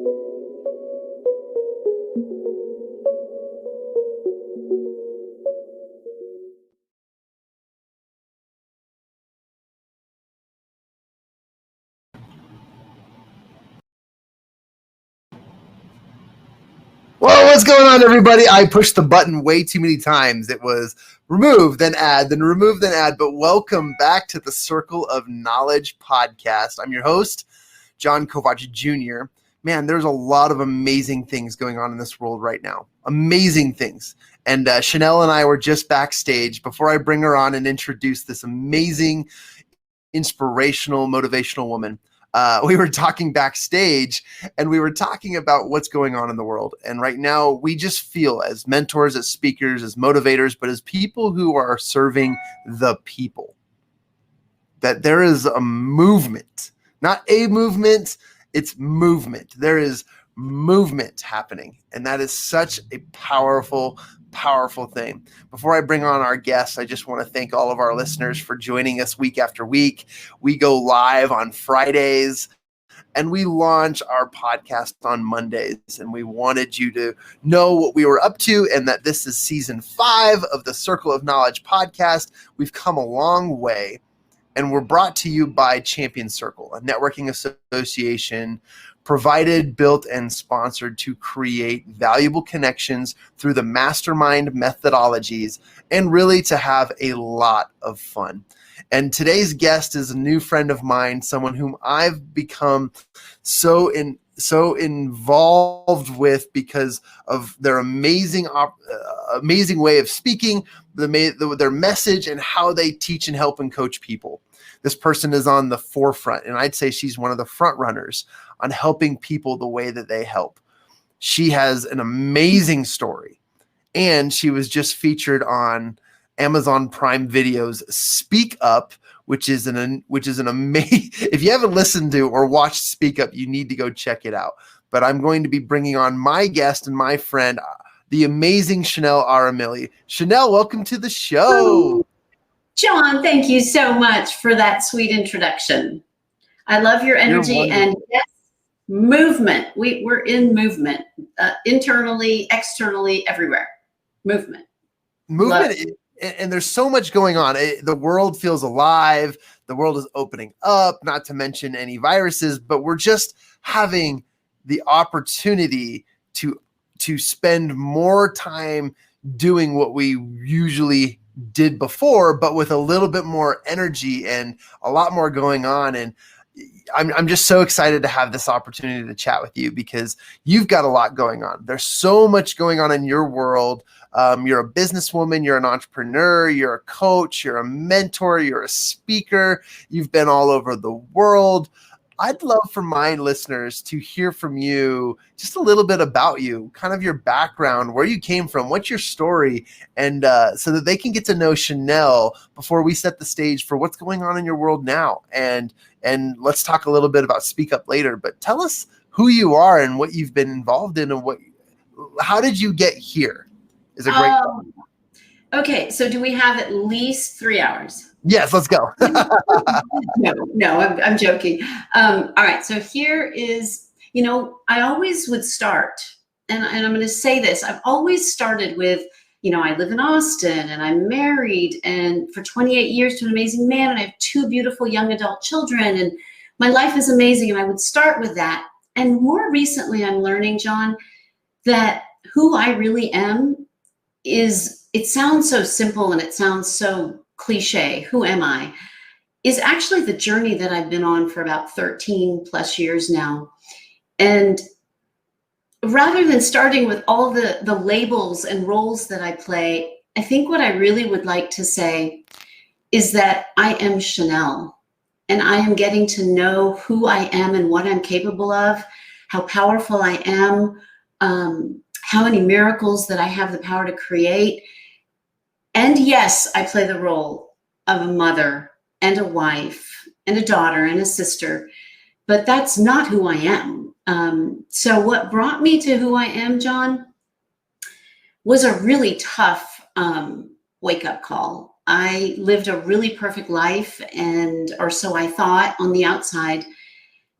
Well, what's going on, everybody? I pushed the button way too many times. It was remove, then add, then remove, then add. But welcome back to the Circle of Knowledge podcast. I'm your host, Jon Kovach Jr. Man, there's a lot of amazing things going on in this world right now. Amazing things. And Shenal and I were just backstage before I bring her on and introduce this amazing, inspirational, motivational woman. We were talking backstage and we were talking about what's going on in the world. And right now we just feel as mentors, as speakers, as motivators, but as people who are serving the people, that there is a movement, not a movement, it's movement. There is movement happening. And that is such a powerful thing. Before I bring on our guests, I just want to thank all of our listeners for joining us week after week. We go live on Fridays and we launch our podcast on Mondays. And we wanted you to know what we were up to and that this is season 5 of the Circle of Knowledge podcast. We've come a long way. And we're brought to you by Champion Circle, a networking association provided, built, and sponsored to create valuable connections through the mastermind methodologies and really to have a lot of fun. And today's guest is a new friend of mine, someone whom I've become so involved with because of their amazing way of speaking, their message, and how they teach and help and coach people. This person is on the forefront, and I'd say she's one of the front runners on helping people the way that they help. She has an amazing story, and she was just featured on Amazon Prime Video's Speak Up, which is an amazing. If you haven't listened to or watched Speak Up, you need to go check it out. But I'm going to be bringing on my guest and my friend, the amazing Shenal Arimilli. Shenal, welcome to the show. Jon, thank you so much for that sweet introduction. I love your energy and yes, movement. We're in movement, internally, externally, everywhere. Movement. And there's so much going on. The world feels alive. The world is opening up, not to mention any viruses, but we're just having the opportunity to spend more time doing what we usually did before, but with a little bit more energy and a lot more going on. And I'm just so excited to have this opportunity to chat with you because you've got a lot going on. There's so much going on in your world. You're a businesswoman, you're an entrepreneur, you're a coach, you're a mentor, you're a speaker. You've been all over the world. I'd love for my listeners to hear from you just a little bit about you, kind of your background, where you came from, what's your story, and so that they can get to know Shenal before we set the stage for what's going on in your world now. And let's talk a little bit about Speak Up later, but tell us who you are and what you've been involved in and how did you get here is a great question. Okay, so do we have at least 3 hours? Yes, let's go. No, I'm joking. All right, so here is, I always would start, and I'm going to say this, I've always started with, I live in Austin and I'm married and for 28 years to an amazing man and I have 2 beautiful young adult children and my life is amazing, and I would start with that. And more recently I'm learning, Jon, that who I really am it sounds so simple and it sounds so cliche, who am I, is actually the journey that I've been on for about 13 plus years now. And rather than starting with all the labels and roles that I play, I think what I really would like to say is that I am Shenal, and I am getting to know who I am and what I'm capable of, how powerful I am, how many miracles that I have the power to create. And yes, I play the role of a mother and a wife and a daughter and a sister, but that's not who I am. So what brought me to who I am, Jon, was a really tough wake-up call. I lived a really perfect life, or so I thought on the outside,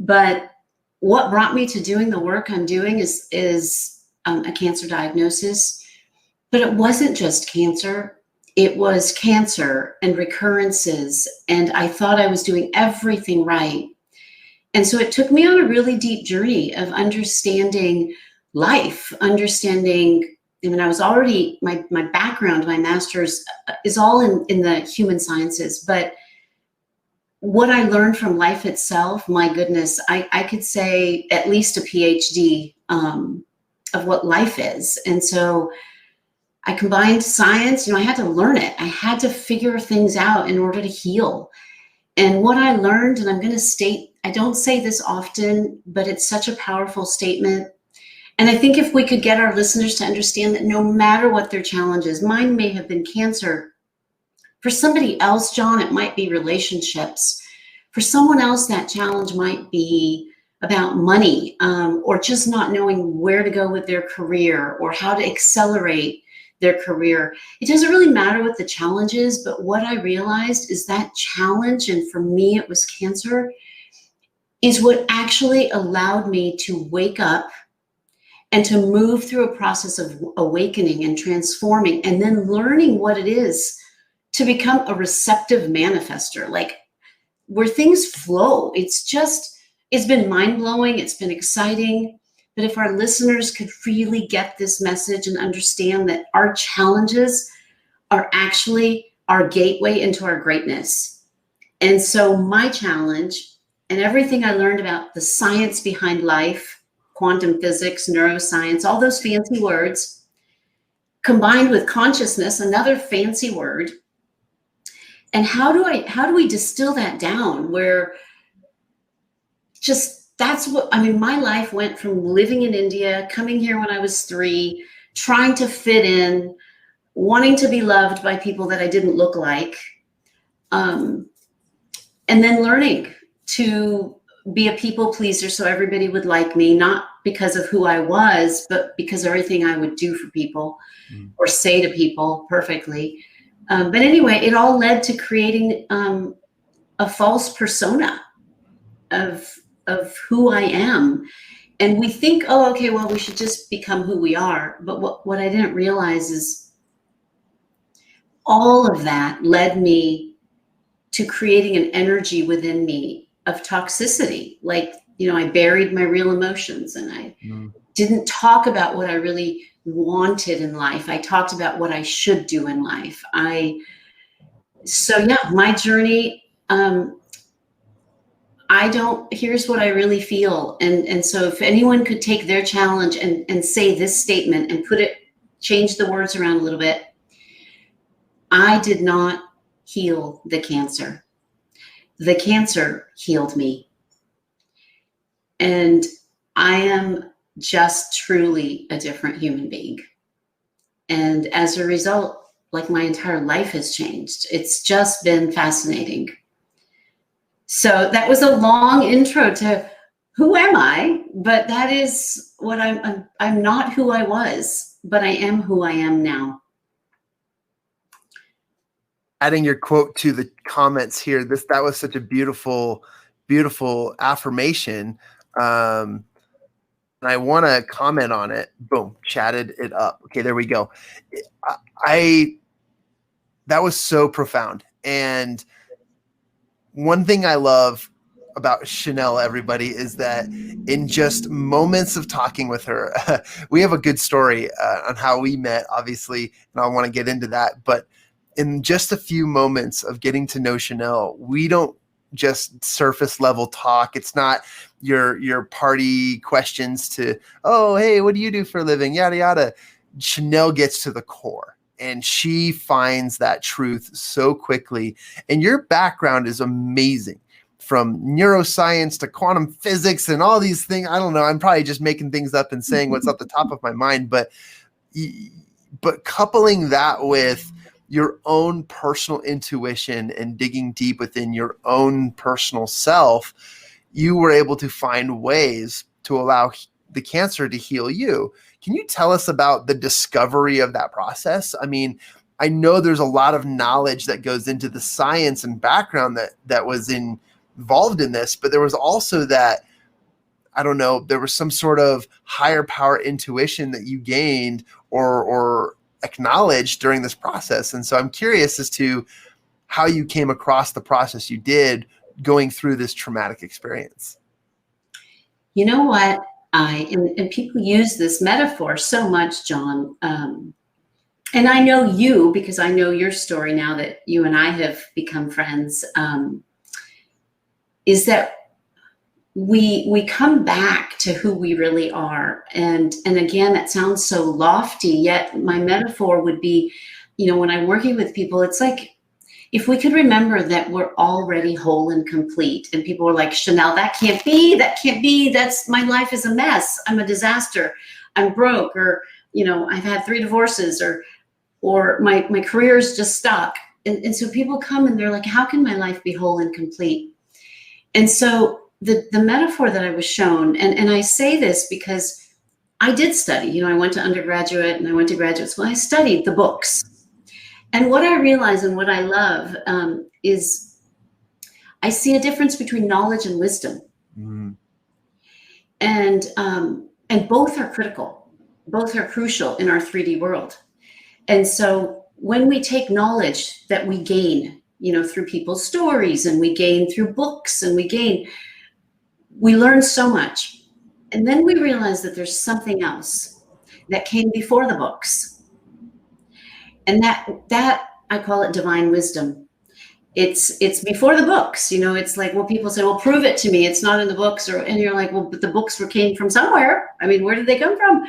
but what brought me to doing the work I'm doing is a cancer diagnosis, but it wasn't just cancer. It was cancer and recurrences, and I thought I was doing everything right. And so it took me on a really deep journey of understanding life, understanding, I mean, I was already, my background, my master's is all in the human sciences, but what I learned from life itself, my goodness, I could say at least a PhD of what life is. And so I combined science, I had to learn it. I had to figure things out in order to heal. And what I learned, and I'm going to state, I don't say this often, but it's such a powerful statement. And I think if we could get our listeners to understand that no matter what their challenge is, mine may have been cancer. For somebody else, John, it might be relationships. For someone else, that challenge might be about money, or just not knowing where to go with their career or how to accelerate their career. It doesn't really matter what the challenge is, but what I realized is that challenge, and for me it was cancer, is what actually allowed me to wake up and to move through a process of awakening and transforming, and then learning what it is to become a receptive manifester, like where things flow. It's been mind-blowing, it's been exciting. But if our listeners could really get this message and understand that our challenges are actually our gateway into our greatness. And so my challenge and everything I learned about the science behind life, quantum physics, neuroscience, all those fancy words, combined with consciousness, another fancy word. And how do we distill that down where just that's what, I mean, my life went from living in India, coming here when I was 3, trying to fit in, wanting to be loved by people that I didn't look like, and then learning to be a people pleaser so everybody would like me, not because of who I was, but because everything I would do for people or say to people perfectly. But anyway, it all led to creating a false persona of who I am. And we think, oh, okay, well, we should just become who we are. But what I didn't realize is all of that led me to creating an energy within me of toxicity. Like, I buried my real emotions, and I didn't talk about what I really wanted in life. I talked about what I should do in life. My journey, here's what I really feel. And so if anyone could take their challenge and say this statement and change the words around a little bit. I did not heal the cancer. The cancer healed me. And I am just truly a different human being. And as a result, like, my entire life has changed. It's just been fascinating. So that was a long intro to who am I, but that is what I'm not who I was, but I am who I am now. Adding your quote to the comments here, that was such a beautiful, beautiful affirmation. And I want to comment on it. Boom, chatted it up. Okay, there we go. That was so profound. And one thing I love about Shenal, everybody, is that in just moments of talking with her, we have a good story on how we met, obviously, and I want to get into that. But in just a few moments of getting to know Shenal, we don't just surface level talk. It's not your party questions to, oh, hey, what do you do for a living? Yada, yada. Shenal gets to the core. And she finds that truth so quickly. And your background is amazing, from neuroscience to quantum physics and all these things. I don't know. I'm probably just making things up and saying what's at the top of my mind. But coupling that with your own personal intuition and digging deep within your own personal self, you were able to find ways to allow the cancer to heal you. Can you tell us about the discovery of that process? I mean, I know there's a lot of knowledge that goes into the science and background that was involved in this, but there was also that I don't know, there was some sort of higher power intuition that you gained or acknowledged during this process. And so I'm curious as to how you came across the process you did going through this traumatic experience. You know what? And people use this metaphor so much, John. And I know you, because I know your story now that you and I have become friends, is that we come back to who we really are. And again, that sounds so lofty, yet my metaphor would be, when I'm working with people, it's like, if we could remember that we're already whole and complete, and people are like, Shenal, that can't be, my life is a mess. I'm a disaster. I'm broke, or, I've had 3 divorces, or my career is just stuck. And so people come and they're like, how can my life be whole and complete? And so the metaphor that I was shown, and I say this because I did study, I went to undergraduate and I went to graduate school. I studied the books. And what I realize and what I love is I see a difference between knowledge and wisdom. Mm. And both are critical. Both are crucial in our 3D world. And so when we take knowledge that we gain, through people's stories, and we gain through books, and we learn so much. And then we realize that there's something else that came before the books. And that I call it divine wisdom. It's before the books, it's like, well, people say, well, prove it to me. It's not in the books. And you're like, well, but the books came from somewhere. I mean, where did they come from?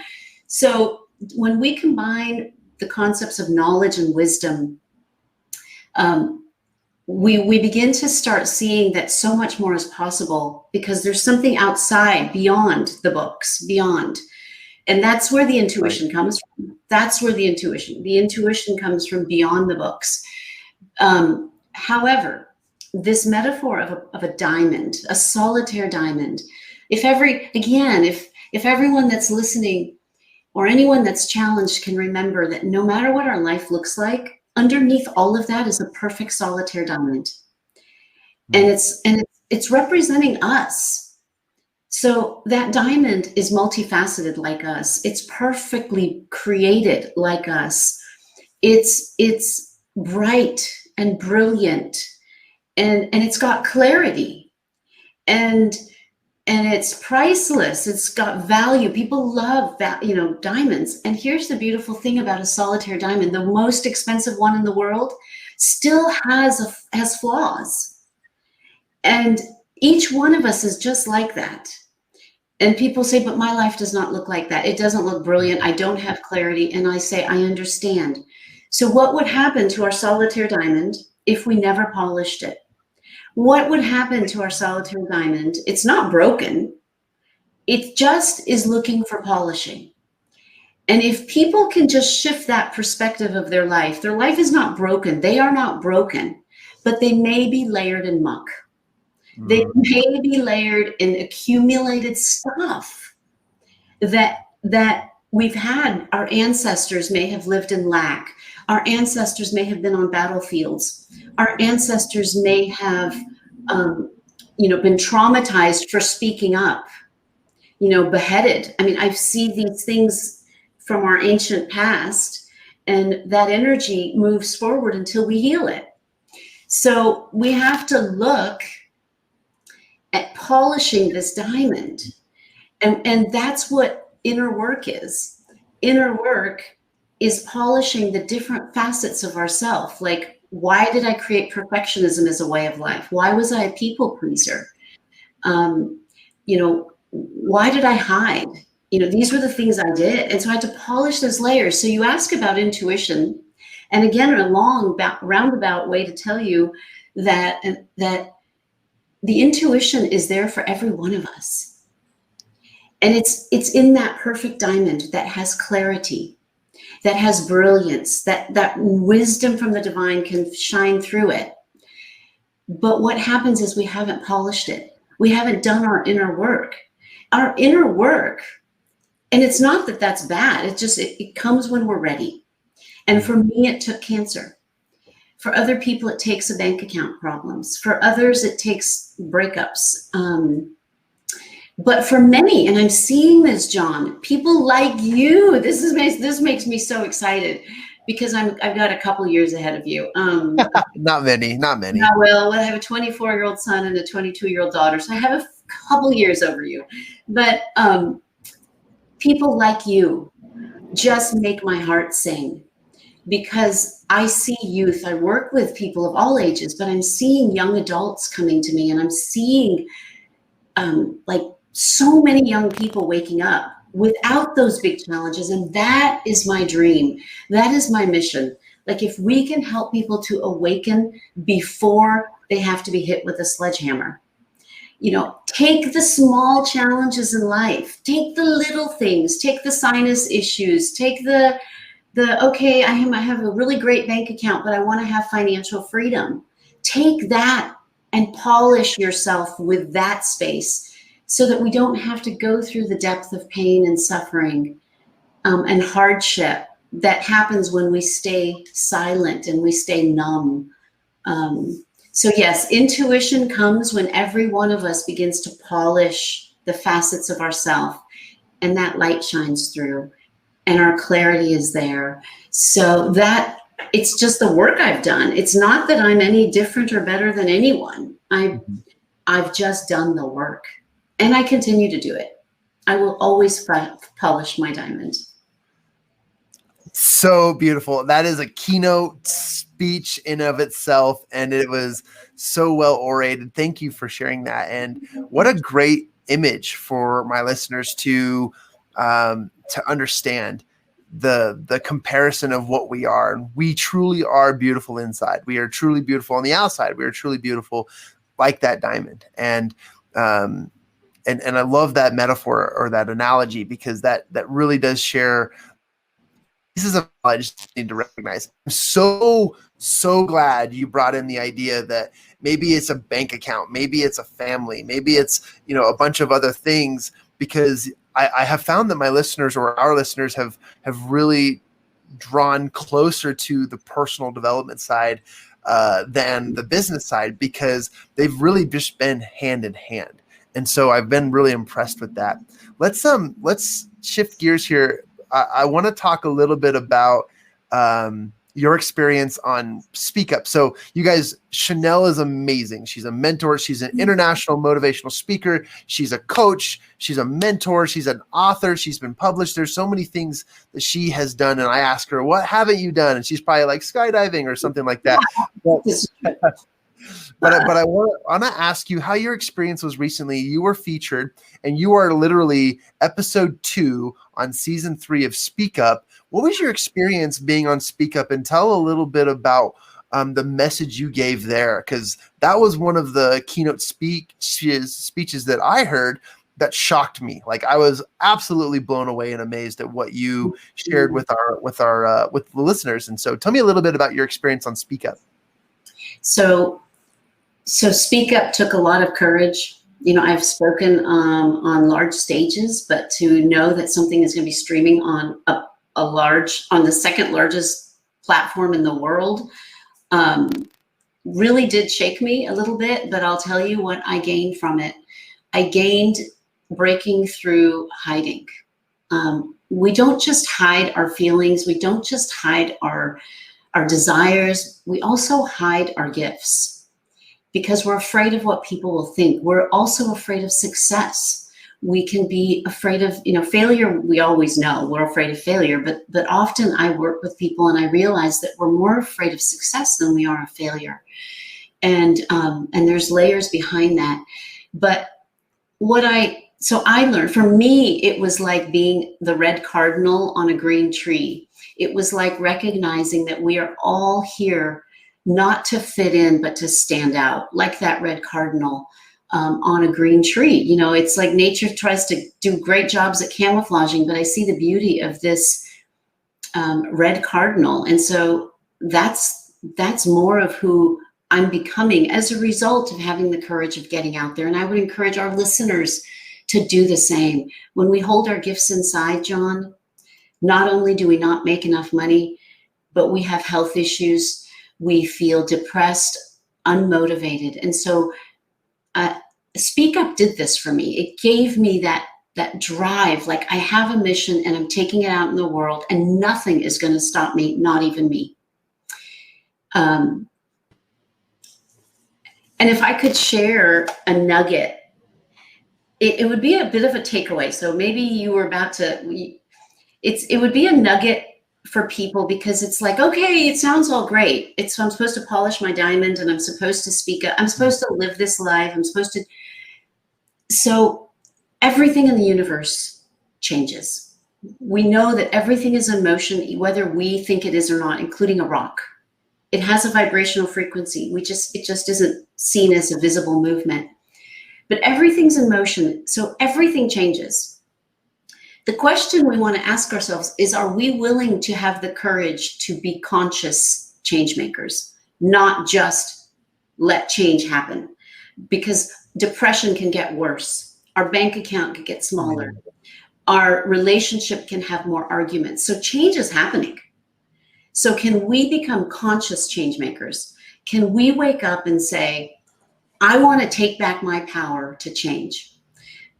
So when we combine the concepts of knowledge and wisdom, we begin to start seeing that so much more is possible, because there's something outside, beyond the books, beyond. And that's where the intuition comes from. That's where the intuition comes from, beyond the books. However, this metaphor of a diamond, a solitaire diamond, if everyone that's listening or anyone that's challenged can remember that no matter what our life looks like, underneath all of that is a perfect solitaire diamond. Mm. And it's representing us. So that diamond is multifaceted like us. It's perfectly created like us. It's bright and brilliant, and it's got clarity, and it's priceless. It's got value. People love that, diamonds. And here's the beautiful thing about a solitaire diamond: the most expensive one in the world still has flaws, and each one of us is just like that. And people say, but my life does not look like that. It doesn't look brilliant. I don't have clarity. And I say, I understand. So what would happen to our solitaire diamond if we never polished it? What would happen to our solitaire diamond? It's not broken. It just is looking for polishing. And if people can just shift that perspective of their life is not broken. They are not broken, but they may be layered in muck. They may be layered in accumulated stuff that we've had. Our ancestors may have lived in lack. Our ancestors may have been on battlefields. Our ancestors may have, been traumatized for speaking up, beheaded. I mean, I've seen these things from our ancient past, and that energy moves forward until we heal it. So we have to look at polishing this diamond. And that's what inner work is. Inner work is polishing the different facets of ourself. Like, why did I create perfectionism as a way of life? Why was I a people pleaser? Why did I hide? These were the things I did. And so I had to polish those layers. So you ask about intuition. And again, a long roundabout way to tell you that the intuition is there for every one of us. And it's in that perfect diamond that has clarity, that has brilliance, that wisdom from the divine can shine through it. But what happens is we haven't polished it. We haven't done our inner work. Our inner work, and it's not that that's bad. It's just, it comes when we're ready. And for me, it took cancer. For other people, it takes a bank account problems. For others, it takes breakups. But for many, and I'm seeing this, John, people like you, this makes me so excited because I've got a couple years ahead of you. Not many. I have a 24-year-old son and a 22-year-old daughter, so I have a couple years over you. But people like you just make my heart sing, because I see youth. I work with people of all ages, but I'm seeing young adults coming to me, and I'm seeing like so many young people waking up without those big challenges. And that is my dream. That is my mission. Like, if we can help people to awaken before they have to be hit with a sledgehammer, take the small challenges in life, take the little things, take the sinus issues, take the okay, I have a really great bank account, but I want to have financial freedom. Take that and polish yourself with that space, so that we don't have to go through the depth of pain and suffering and hardship that happens when we stay silent and we stay numb. So yes, intuition comes when every one of us begins to polish the facets of ourself, and that light shines through, and our clarity is there. So that it's just the work I've done. It's not that I'm any different or better than anyone. I've just done the work, and I continue to do it. I will always polish my diamond. So beautiful. That is a keynote speech in of itself, and it was so well orated. Thank you for sharing that. And what a great image for my listeners to understand the comparison of what we are. We truly are beautiful inside. We are truly beautiful on the outside. We are truly beautiful like that diamond. And I love that metaphor or that analogy, because that really does share pieces of knowledge I need to recognize. I'm so glad you brought in the idea that maybe it's a bank account, maybe it's a family, maybe it's, a bunch of other things, because I have found that my listeners, or our listeners, have really drawn closer to the personal development side than the business side, because they've really just been hand in hand. And so I've been really impressed with that. Let's shift gears here. I want to talk a little bit about your experience on Speak Up. So you guys, Shenal is amazing. She's a mentor. She's an international motivational speaker. She's a coach. She's a mentor. She's an author. She's been published. There's so many things that she has done. And I ask her, what haven't you done? And she's probably like skydiving or something like that. But I want to ask you how your experience was recently. You were featured, and you are literally episode 2 on season 3 of Speak Up. What was your experience being on Speak Up? And tell a little bit about the message you gave there, because that was one of the keynote speeches that I heard that shocked me. Like, I was absolutely blown away and amazed at what you shared with the listeners. And so, tell me a little bit about your experience on Speak Up. So Speak Up took a lot of courage. I've spoken on large stages, but to know that something is going to be streaming on on the second largest platform in the world really did shake me a little bit. But I'll tell you what I gained from it. I gained breaking through hiding. We don't just hide our feelings. We don't just hide our desires. We also hide our gifts, because we're afraid of what people will think. We're also afraid of success. We can be afraid of, failure. We always know we're afraid of failure, but often I work with people and I realize that we're more afraid of success than we are of failure. And there's layers behind that. But I learned, for me, it was like being the red cardinal on a green tree. It was like recognizing that we are all here not to fit in, but to stand out, like that red cardinal on a green tree. It's like nature tries to do great jobs at camouflaging, but I see the beauty of this red cardinal. And so that's more of who I'm becoming as a result of having the courage of getting out there. And I would encourage our listeners to do the same. When we hold our gifts inside, John, not only do we not make enough money, but we have health issues. We feel depressed, unmotivated. And so Speak Up did this for me. It gave me that drive, like I have a mission and I'm taking it out in the world and nothing is going to stop me, not even me. And if I could share a nugget, it would be a bit of a takeaway. So maybe you were about to, it would be a nugget for people, because it's like, okay, it sounds all great. I'm supposed to polish my diamond and I'm supposed to speak up. I'm supposed to live this life. I'm supposed to. So everything in the universe changes. We know that everything is in motion, whether we think it is or not, including a rock. It has a vibrational frequency. It just isn't seen as a visible movement. But everything's in motion, so everything changes. The question we want to ask ourselves is, are we willing to have the courage to be conscious change makers, not just let change happen? Because depression can get worse. Our bank account can get smaller. Our relationship can have more arguments. So change is happening. So can we become conscious change makers? Can we wake up and say, I want to take back my power to change?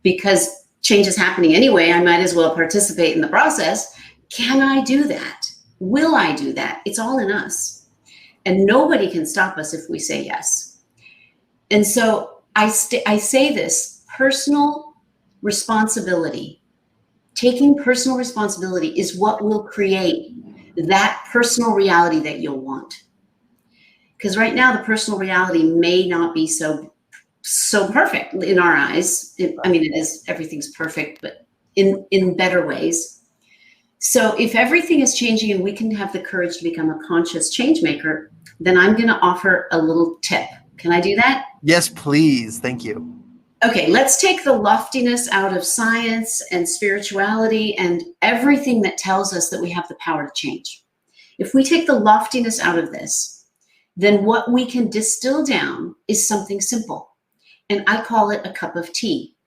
Because change is happening anyway. I might as well participate in the process. Can I do that? Will I do that? It's all in us. And nobody can stop us if we say yes. And so I say this, personal responsibility, taking personal responsibility is what will create that personal reality that you'll want. Because right now, the personal reality may not be so perfect in our eyes. I mean, it is, everything's perfect, but in better ways. So if everything is changing and we can have the courage to become a conscious change maker, then I'm going to offer a little tip. Can I do that? Yes, please. Thank you. Okay, let's take the loftiness out of science and spirituality and everything that tells us that we have the power to change. If we take the loftiness out of this, then what we can distill down is something simple. And I call it a cup of tea.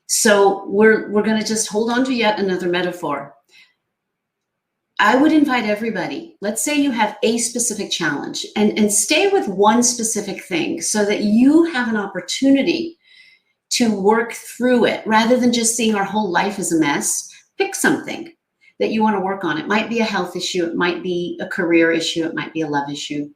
So we're going to just hold on to yet another metaphor. I would invite everybody, let's say you have a specific challenge, and stay with one specific thing so that you have an opportunity to work through it rather than just seeing our whole life as a mess. Pick something that you want to work on. It might be a health issue. It might be a career issue. It might be a love issue.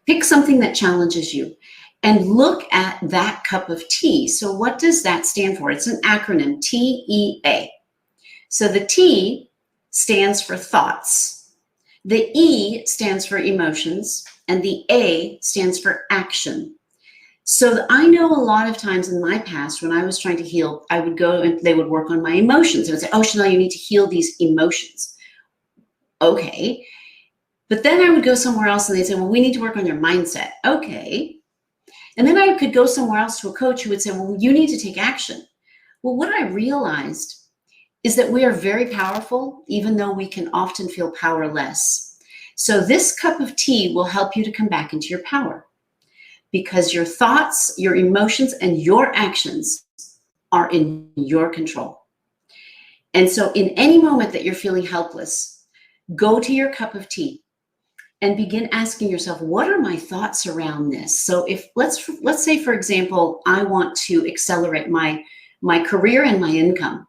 Pick something that challenges you and look at that cup of tea. So what does that stand for? It's an acronym, T.E.A. So the T stands for thoughts. The E stands for emotions, and the A stands for action. So I know a lot of times in my past when I was trying to heal, I would go and they would work on my emotions. They would say, oh, Shenal, you need to heal these emotions. Okay. But then I would go somewhere else and they'd say, well, we need to work on your mindset. Okay. And then I could go somewhere else to a coach who would say, well, you need to take action. Well, what I realized is that we are very powerful, even though we can often feel powerless. So this cup of tea will help you to come back into your power, because your thoughts, your emotions, and your actions are in your control. And so in any moment that you're feeling helpless, go to your cup of tea and begin asking yourself, what are my thoughts around this? So if let's say, for example, I want to accelerate my career and my income.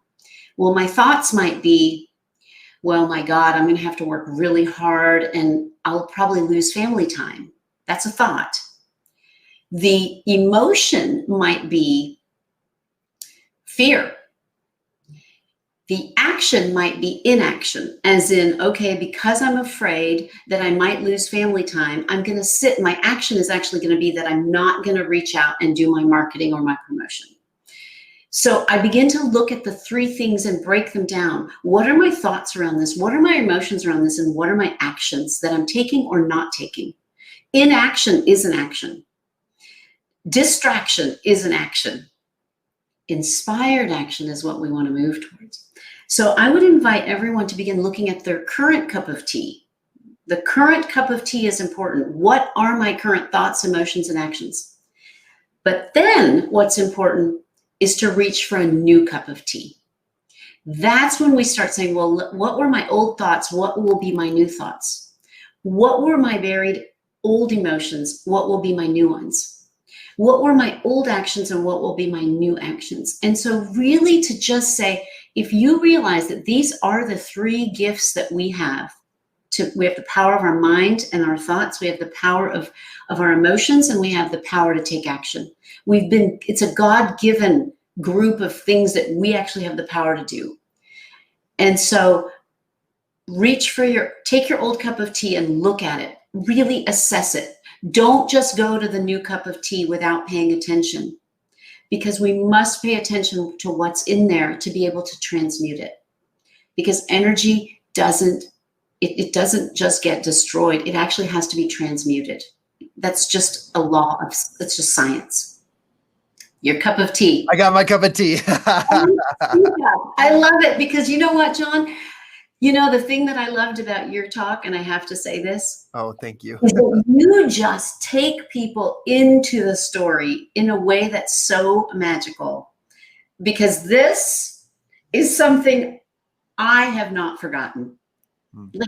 Well, my thoughts might be, well, my God, I'm going to have to work really hard and I'll probably lose family time. That's a thought. The emotion might be fear. The action might be inaction, as in, okay, because I'm afraid that I might lose family time, I'm going to sit. My action is actually going to be that I'm not going to reach out and do my marketing or my promotion. So I begin to look at the three things and break them down. What are my thoughts around this? What are my emotions around this? And what are my actions that I'm taking or not taking? Inaction is an action. Distraction is an action. Inspired action is what we want to move towards. So I would invite everyone to begin looking at their current cup of tea. The current cup of tea is important. What are my current thoughts, emotions, and actions? But then what's important is to reach for a new cup of tea. That's when we start saying, well, what were my old thoughts? What will be my new thoughts? What were my buried old emotions? What will be my new ones? What were my old actions and what will be my new actions? And so really to just say, if you realize that these are the three gifts that we have, we have the power of our mind and our thoughts, we have the power of our emotions, and we have the power to take action. It's a God-given group of things that we actually have the power to do. And so take your old cup of tea and look at it, really assess it. Don't just go to the new cup of tea without paying attention, because we must pay attention to what's in there to be able to transmute it. Because energy doesn't just get destroyed. It actually has to be transmuted. That's just a law it's just science. Your cup of tea. I got my cup of tea. I love it, because you know what, John? You know, the thing that I loved about your talk, and I have to say this. Oh, thank you. Is that you just take people into the story in a way that's so magical, because this is something I have not forgotten. Like,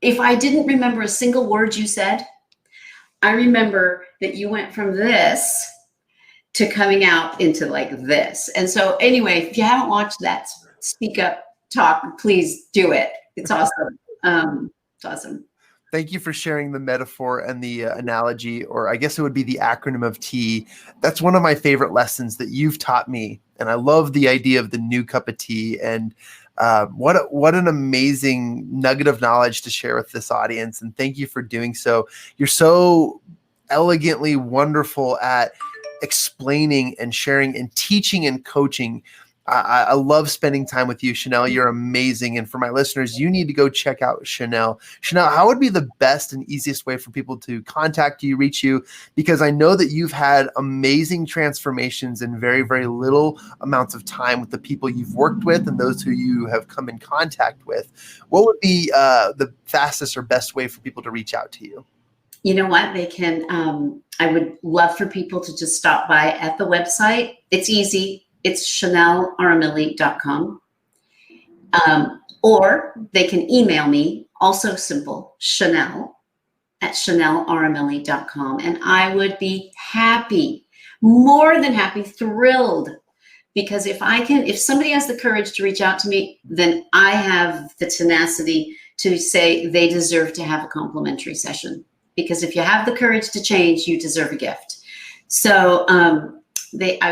if I didn't remember a single word you said, I remember that you went from this to coming out into like this. And so anyway, if you haven't watched that Speak Up talk, please do it. It's awesome. It's awesome. Thank you for sharing the metaphor and the analogy, or I guess it would be the acronym of tea. That's one of my favorite lessons that you've taught me. And I love the idea of the new cup of tea. And what an amazing nugget of knowledge to share with this audience. And thank you for doing so. You're so elegantly wonderful at explaining and sharing and teaching and coaching. I love spending time with you, Shenal. You're amazing. And for my listeners, you need to go check out Shenal. Shenal, how would be the best and easiest way for people to contact you, reach you? Because I know that you've had amazing transformations in very, very little amounts of time with the people you've worked with and those who you have come in contact with. What would be the fastest or best way for people to reach out to you? You know what? They can, I would love for people to just stop by at the website. It's easy. It's ShenalArimilli.com. Or they can email me, also simple, Shenal@ShenalArimilli.com. And I would be happy, more than happy, thrilled. Because if somebody has the courage to reach out to me, then I have the tenacity to say they deserve to have a complimentary session. Because if you have the courage to change, you deserve a gift. So I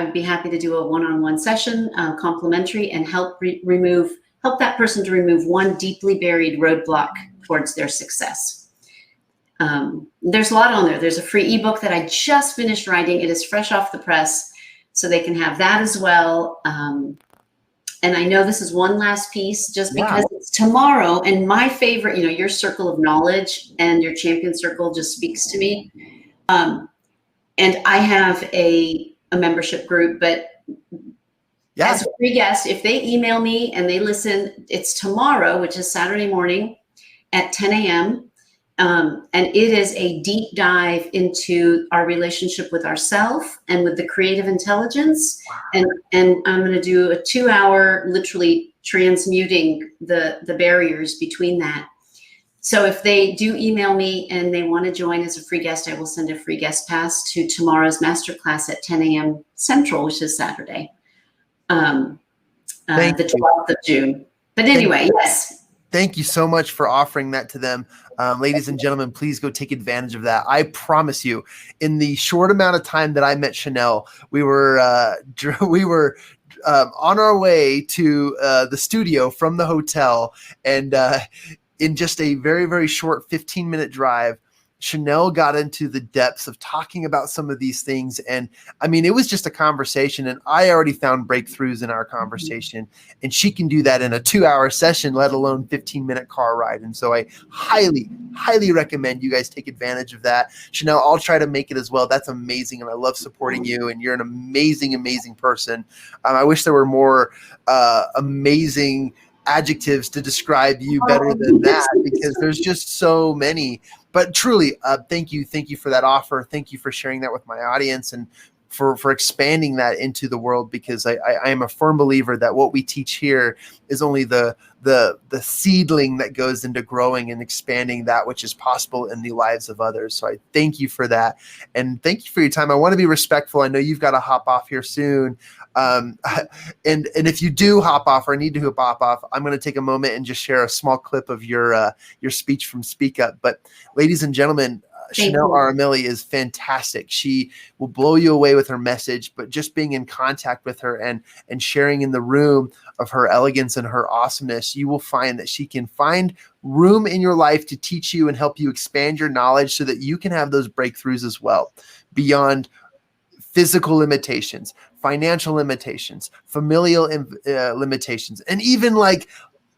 would be happy to do a one-on-one session, complimentary, and help that person to remove one deeply buried roadblock towards their success. There's a lot on there. There's a free ebook that I just finished writing. It is fresh off the press, so they can have that as well. And I know this is one last piece, just because it's tomorrow. And my favorite, your circle of knowledge and your champion circle just speaks to me. And I have a membership group, but as a free guest, if they email me and they listen, it's tomorrow, which is Saturday morning at 10 a.m. And it is a deep dive into our relationship with ourselves and with the creative intelligence. Wow. And I'm going to do a 2-hour, literally transmuting the barriers between that. So if they do email me and they want to join as a free guest, I will send a free guest pass to tomorrow's masterclass at 10 a.m. Central, which is Saturday, the 12th of June. But anyway, yes. Thank you so much for offering that to them. Ladies and gentlemen, please go take advantage of that. I promise you, in the short amount of time that I met Shenal, we were on our way to the studio from the hotel, and in just a very, very short 15-minute drive, Shenal got into the depths of talking about some of these things. And I mean, it was just a conversation, and I already found breakthroughs in our conversation, and she can do that in a 2-hour session, let alone 15-minute car ride. And so I highly, highly recommend you guys take advantage of that. Shenal, I'll try to make it as well. That's amazing. And I love supporting you, and you're an amazing, amazing person. I wish there were more amazing adjectives to describe you better than that, because there's just so many. But truly, thank you for that offer. Thank you for sharing that with my audience. And for expanding that into the world, because I am a firm believer that what we teach here is only the seedling that goes into growing and expanding that which is possible in the lives of others. So I thank you for that. And thank you for your time. I want to be respectful. I know you've got to hop off here soon. And if you do hop off or need to hop off, I'm going to take a moment and just share a small clip of your speech from Speak Up. But ladies and gentlemen, Shenal Arimilli is fantastic. She will blow you away with her message, but just being in contact with her and sharing in the room of her elegance and her awesomeness, you will find that she can find room in your life to teach you and help you expand your knowledge so that you can have those breakthroughs as well, beyond physical limitations, financial limitations, familial limitations, and even like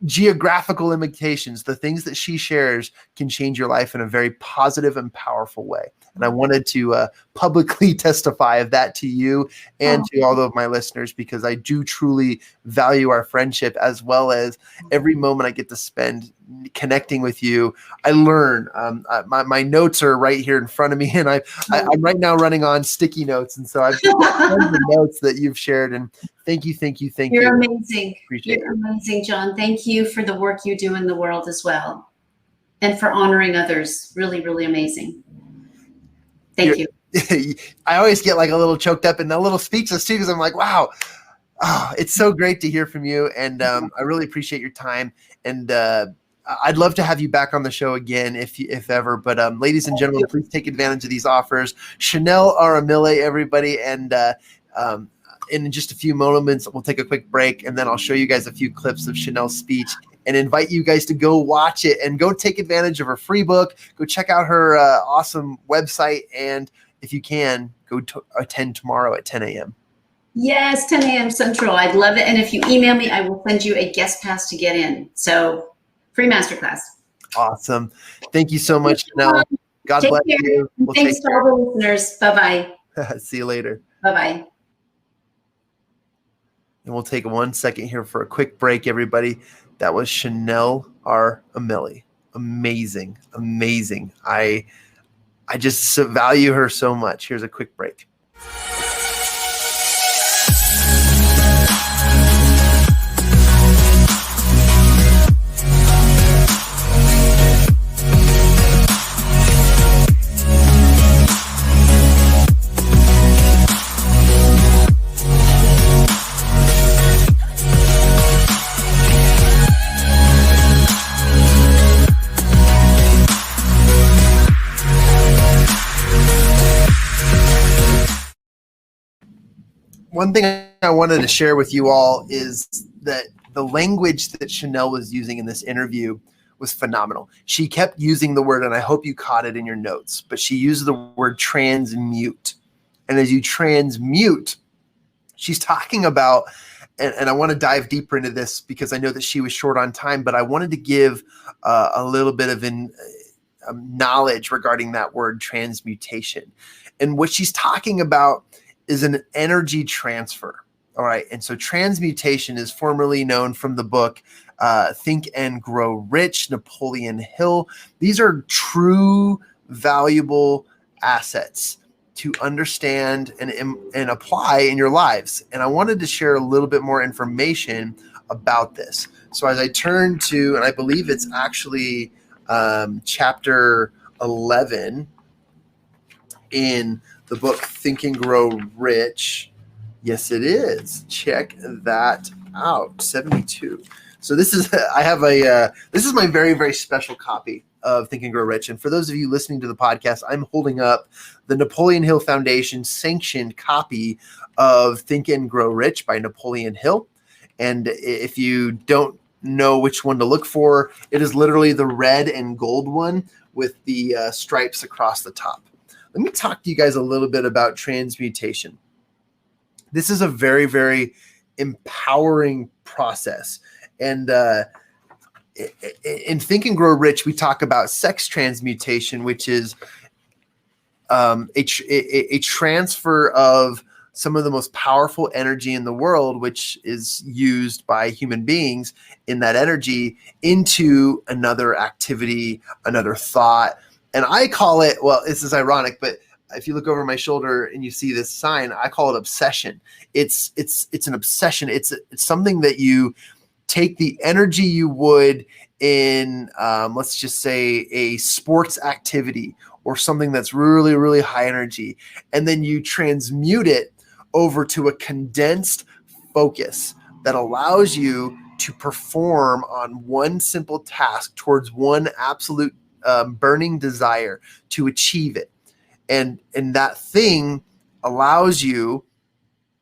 geographical limitations. The things that she shares can change your life in a very positive and powerful way. And I wanted to publicly testify of that to you and to all of my listeners, because I do truly value our friendship, as well as every moment I get to spend connecting with you. I learn. My notes are right here in front of me, and I'm right now running on sticky notes. And so I've got tons of notes that you've shared, and thank you. You're amazing. Appreciate You're amazing, Jon. Thank you for the work you do in the world as well, and for honoring others. Really, really amazing. Thank you. I always get like a little choked up and a little speechless too, because I'm like, wow, it's so great to hear from you. And I really appreciate your time. And I'd love to have you back on the show again if ever. But ladies and gentlemen, please take advantage of these offers. Shenal Arimilli, everybody. And in just a few moments, we'll take a quick break, and then I'll show you guys a few clips of Shenal's speech and invite you guys to go watch it and go take advantage of her free book. Go check out her awesome website. And if you can, go attend tomorrow at 10 a.m. Yes, 10 a.m. Central. I'd love it. And if you email me, I will send you a guest pass to get in. So free masterclass. Awesome. Thank you so much, Shenal. God bless you. Thanks to all the listeners. Bye-bye. See you later. Bye-bye. And we'll take 1 second here for a quick break, everybody. That was Shenal Arimilli. Amazing. I just value her so much. Here's a quick break. One thing I wanted to share with you all is that the language that Shenal was using in this interview was phenomenal. She kept using the word, and I hope you caught it in your notes, but she used the word transmute. And as you transmute, she's talking about, and I want to dive deeper into this because I know that she was short on time, but I wanted to give a little bit of knowledge regarding that word transmutation. And what she's talking about is an energy transfer. All right. And so transmutation is formerly known from the book Think and Grow Rich, Napoleon Hill. These are true, valuable assets to understand and apply in your lives. And I wanted to share a little bit more information about this. So as I turn to, and I believe it's actually chapter 11 in the book Think and Grow Rich. Yes, it is. Check that out. 72. So this is this is my very, very special copy of Think and Grow Rich. And for those of you listening to the podcast, I'm holding up the Napoleon Hill Foundation sanctioned copy of Think and Grow Rich by Napoleon Hill. And if you don't know which one to look for, it is literally the red and gold one with the stripes across the top. Let me talk to you guys a little bit about transmutation. This is a very, very empowering process. And in Think and Grow Rich, we talk about sex transmutation, which is a transfer of some of the most powerful energy in the world, which is used by human beings in that energy into another activity, another thought. And I call it, well, this is ironic, but if you look over my shoulder and you see this sign, I call it obsession. It's an obsession. It's something that you take the energy you would in, let's just say, a sports activity or something that's really, really high energy, and then you transmute it over to a condensed focus that allows you to perform on one simple task towards one absolute burning desire to achieve it. And that thing allows you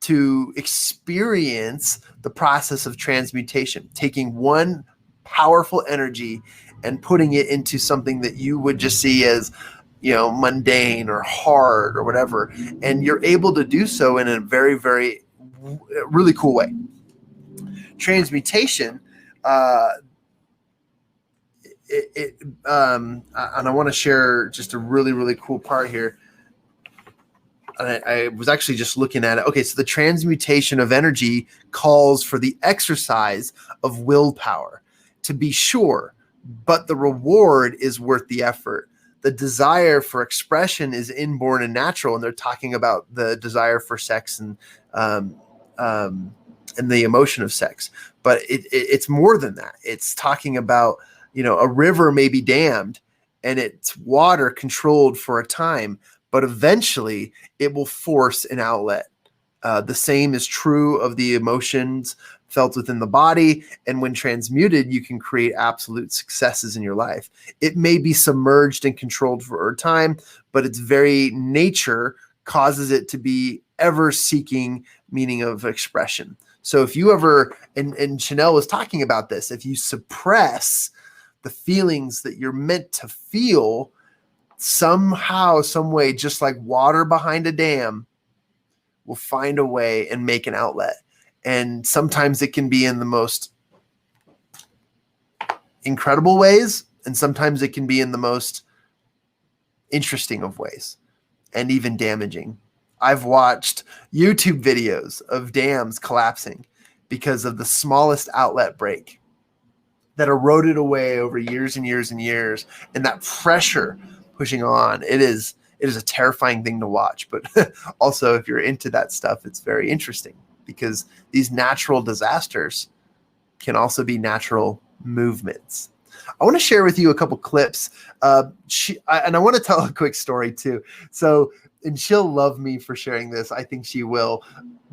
to experience the process of transmutation, taking one powerful energy and putting it into something that you would just see as, mundane or hard or whatever. And you're able to do so in a very, very, really cool way. Transmutation, and I want to share just a really, really cool part here. I was actually just looking at it. Okay, so the transmutation of energy calls for the exercise of willpower, to be sure, but the reward is worth the effort. The desire for expression is inborn and natural, and they're talking about the desire for sex and the emotion of sex. But it's more than that. It's talking about, a river may be dammed and its water controlled for a time, but eventually it will force an outlet. The same is true of the emotions felt within the body. And when transmuted, you can create absolute successes in your life. It may be submerged and controlled for a time, but its very nature causes it to be ever seeking meaning of expression. So if you ever, and Shenal was talking about this, if you suppress the feelings that you're meant to feel, somehow, some way, just like water behind a dam, will find a way and make an outlet. And sometimes it can be in the most incredible ways, and sometimes it can be in the most interesting of ways, and even damaging. I've watched YouTube videos of dams collapsing because of the smallest outlet break that eroded away over years and years and years, and that pressure pushing on. It is a terrifying thing to watch, but also if you're into that stuff, it's very interesting because these natural disasters can also be natural movements. I want to share with you a couple clips, and I want to tell a quick story too. So, and she'll love me for sharing this. I think she will.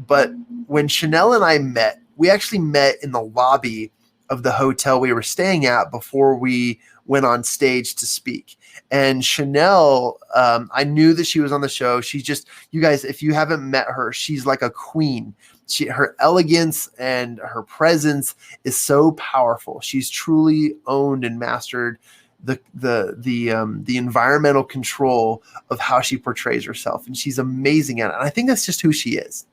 But when Shenal and I met, we actually met in the lobby of the hotel we were staying at before we went on stage to speak. And Shenal, I knew that she was on the show. She's just, you guys, if you haven't met her, she's like a queen. Her elegance and her presence is so powerful. She's truly owned and mastered the environmental control of how she portrays herself. And she's amazing at it. And I think that's just who she is.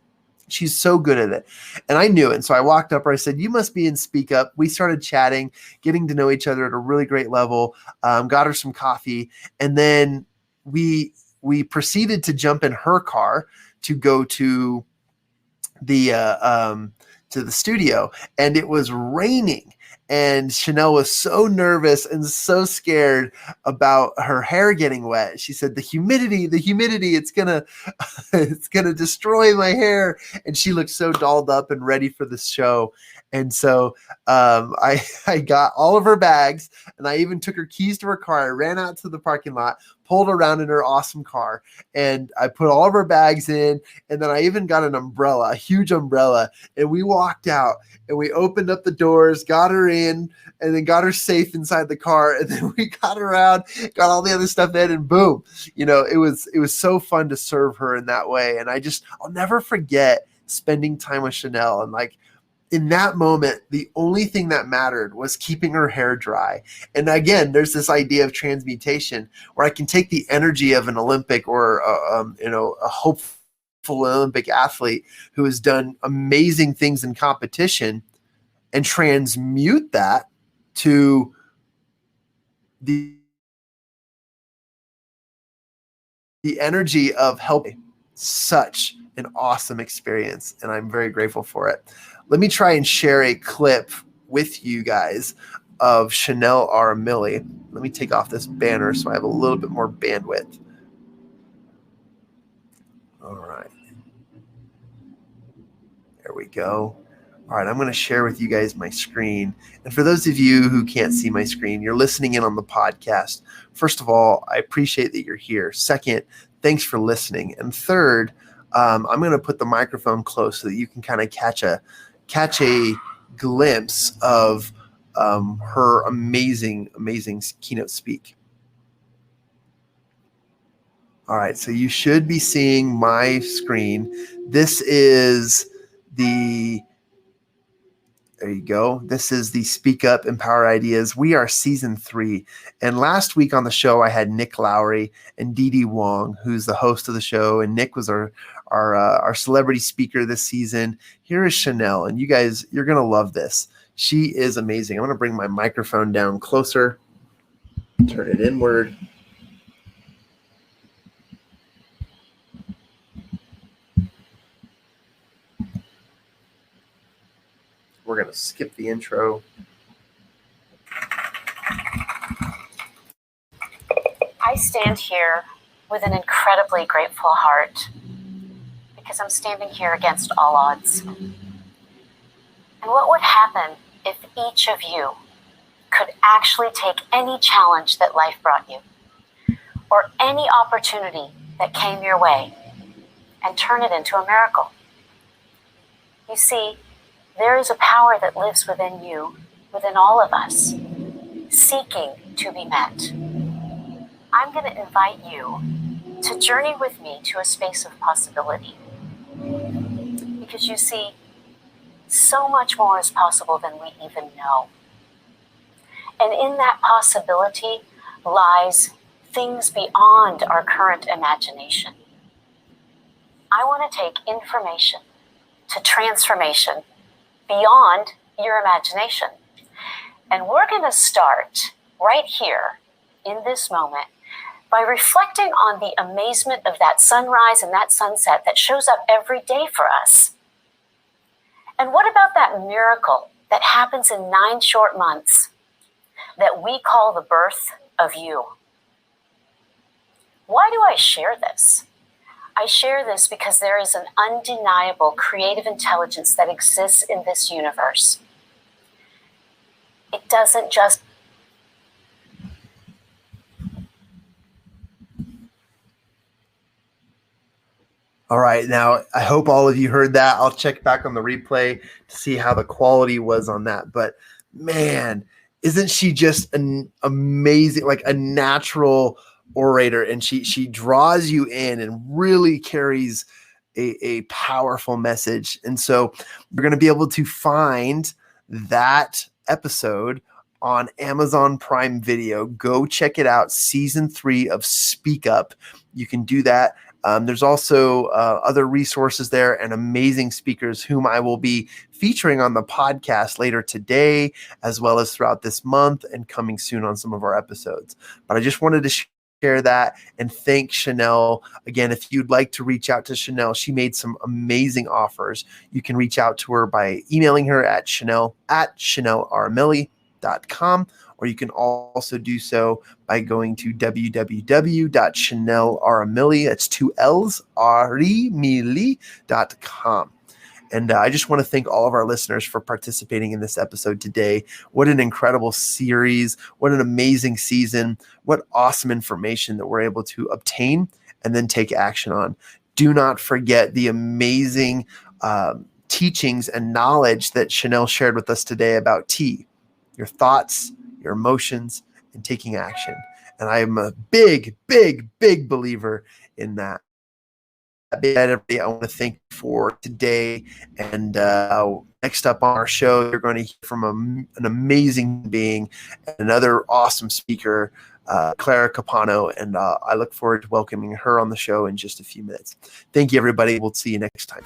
She's so good at it. And I knew it. And so I walked up her. I said, "You must be in Speak Up." We started chatting, getting to know each other at a really great level, got her some coffee. And then we proceeded to jump in her car to go to the studio. And it was raining. And Shenal was so nervous and so scared about her hair getting wet. She said, the humidity, it's gonna destroy my hair. And she looked so dolled up and ready for the show. And so I got all of her bags, and I even took her keys to her car. I ran out to the parking lot, pulled around in her awesome car, and I put all of her bags in. And then I even got an umbrella, a huge umbrella. And we walked out and we opened up the doors, got her in, and then got her safe inside the car. And then we got her out, got all the other stuff in, and boom, it was so fun to serve her in that way. And I'll never forget spending time with Shenal. And like, in that moment, the only thing that mattered was keeping her hair dry. And again, there's this idea of transmutation where I can take the energy of an Olympic or a hopeful Olympic athlete who has done amazing things in competition and transmute that to the energy of helping. Such an awesome experience, and I'm very grateful for it. Let me try and share a clip with you guys of Shenal Arimilli. Let me take off this banner so I have a little bit more bandwidth. All right. There we go. All right, I'm going to share with you guys my screen. And for those of you who can't see my screen, you're listening in on the podcast. First of all, I appreciate that you're here. Second, thanks for listening. And third, I'm going to put the microphone close so that you can kind of catch a glimpse of her amazing keynote speak. All right, so you should be seeing my screen. This is there you go. This is the Speak Up, Empower Ideas. We are season 3. And last week on the show, I had Nick Lowry and Dee Dee Wong, who's the host of the show. And Nick was our celebrity speaker this season. Here is Shenal. And you guys, you're going to love this. She is amazing. I'm going to bring my microphone down closer, turn it inward. We're going to skip the intro. I stand here with an incredibly grateful heart because I'm standing here against all odds. And what would happen if each of you could actually take any challenge that life brought you or any opportunity that came your way and turn it into a miracle? You see, there is a power that lives within you, within all of us, seeking to be met. I'm going to invite you to journey with me to a space of possibility. Because you see, so much more is possible than we even know. And in that possibility lies things beyond our current imagination. I want to take information to transformation beyond your imagination. And we're going to start right here in this moment by reflecting on the amazement of that sunrise and that sunset that shows up every day for us. And what about that miracle that happens in 9 short months that we call the birth of you? Why do I share this? I share this because there is an undeniable creative intelligence that exists in this universe. It doesn't just All right, now I hope all of you heard that. I'll check back on the replay to see how the quality was on that. But man, isn't she just an amazing, like a natural orator? And she draws you in and really carries a powerful message. And so we're going to be able to find that episode on Amazon Prime Video. Go check it out. Season 3 of Speak Up. You can do that. There's also other resources there and amazing speakers whom I will be featuring on the podcast later today, as well as throughout this month and coming soon on some of our episodes. But I just wanted to share that and thank Shenal. Again, if you'd like to reach out to Shenal, she made some amazing offers. You can reach out to her by emailing her at Shenal@ShenalArimilli.com. Or you can also do so by going to www.ShenalArimilli, that's 2 L's, Arimilli.com. And I just want to thank all of our listeners for participating in this episode today. What an incredible series. What an amazing season. What awesome information that we're able to obtain and then take action on. Do not forget the amazing teachings and knowledge that Shenal shared with us today about T, your thoughts, your emotions, and taking action. And I am a big, big, big believer in that. Everybody, I want to thank you for today. And next up on our show, you're going to hear from an amazing being, and another awesome speaker, Clara Capano. And I look forward to welcoming her on the show in just a few minutes. Thank you, everybody. We'll see you next time.